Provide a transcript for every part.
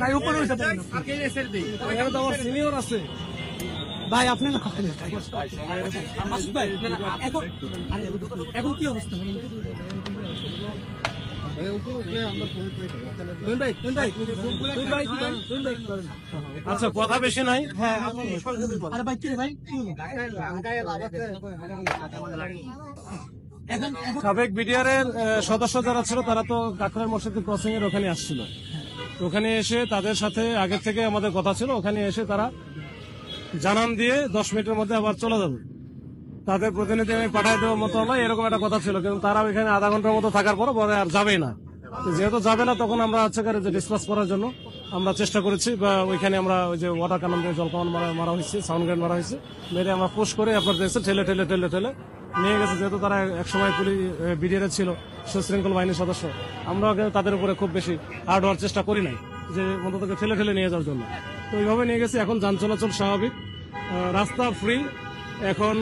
ভাই উপরে উঠে পড়েন। এখানে তো আমার সিনিয়র আছে ভাই, আপনি না মাসুদ ভাই, এখন কি অবস্থা? আচ্ছা, কথা বেশি নাই। হ্যাঁ, আরে ভাই কি রে ভাই, সাবেক বিডিআর এর সদস্য যারা ছিল তারা তো কাকরাই মসজিদ ক্রসিং এর ওখানে আসছিল। ওখানে এসে তাদের সাথে আগে থেকে আমাদের কথা ছিল, ওখানে এসে তারা জানান দিয়ে 10 মিনিটের মধ্যে আবার চলে যাবে, তাদের প্রতিনিধি আমি পাঠাই দেওয়ার মতো নয়, এরকম একটা কথা ছিল। কিন্তু তারা ওইখানে আধা ঘন্টার মতো থাকার পর পরে আর যাবেই না। যেহেতু যাবে না, তখন আমরা হচ্ছে ডিসকাস করার জন্য আমরা চেষ্টা করেছি, বা ওইখানে আমরা ওই যে ওয়াটার কানন দিয়ে জল কামান মারা হয়েছে, সাউন্ড গ্রেন মারা হয়েছে, মেরে আমরা পুশ করে আপনার দেখছে ঠেলে ঠেলে ঠেলে ঠেলে নিয়ে গেছে। যেহেতু তারা একসময় পুলিশ বিডিআর ছিল, সুশৃঙ্খল বাহিনীর সদস্য, আমরা তাদের উপরে খুব বেশি হার্ড হওয়ার চেষ্টা করি নাই, যে অন্তত ঠেলে ঠেলে নিয়ে যাওয়ার জন্য। তো ওইভাবে নিয়ে গেছি। এখন যান চলাচল স্বাভাবিক, রাস্তা ফ্রি। এখন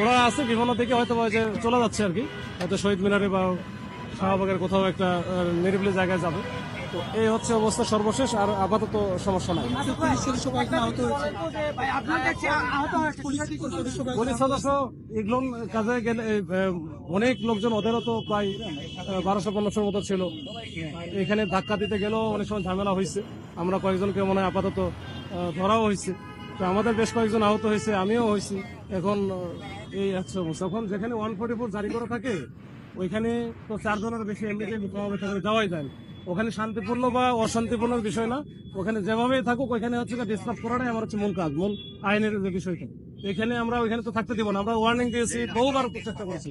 ওরা আছে বিভিন্ন দিকে, হয়তো যে চলে যাচ্ছে আর কি, হয়তো শহীদ মিনারে বা শাহবাগের কোথাও একটা নিরিবিলি জায়গায় যাবে। তো এই হচ্ছে অবস্থা সর্বশেষ, আর আপাতত সমস্যা নাই। পুলিশ সদস্য এগুলো কাজে গেলে অনেক লোকজন, ওদেরও তো প্রায় 1200-1500 মতো ছিল। এখানে ধাক্কা দিতে গেলেও অনেক সময় ঝামেলা হয়েছে। আমরা কয়েকজনকে মনে হয় আপাতত ধরাও হয়েছে। তো আমাদের বেশ কয়েকজন আহত হয়েছে, আমিও হয়েছি। এখন এই হচ্ছে অবস্থা। এখন যেখানে 144 জারি করা থাকে, ওইখানে তো 4 জনের বেশি এমনিতে যাওয়াই যায়। ওখানে শান্তিপূর্ণ বা অশান্তিপূর্ণ বিষয় না, ওখানে যেভাবেই থাকুক, ওইখানে হচ্ছে ডিস্টার্ব করাটাই আমার হচ্ছে মূল কাজ, মূল আইনের যে বিষয়টা। এখানে আমরা ওইখানে তো থাকতে দিব না। আমরা ওয়ার্নিং দিয়েছি, বহুবার চেষ্টা করেছি।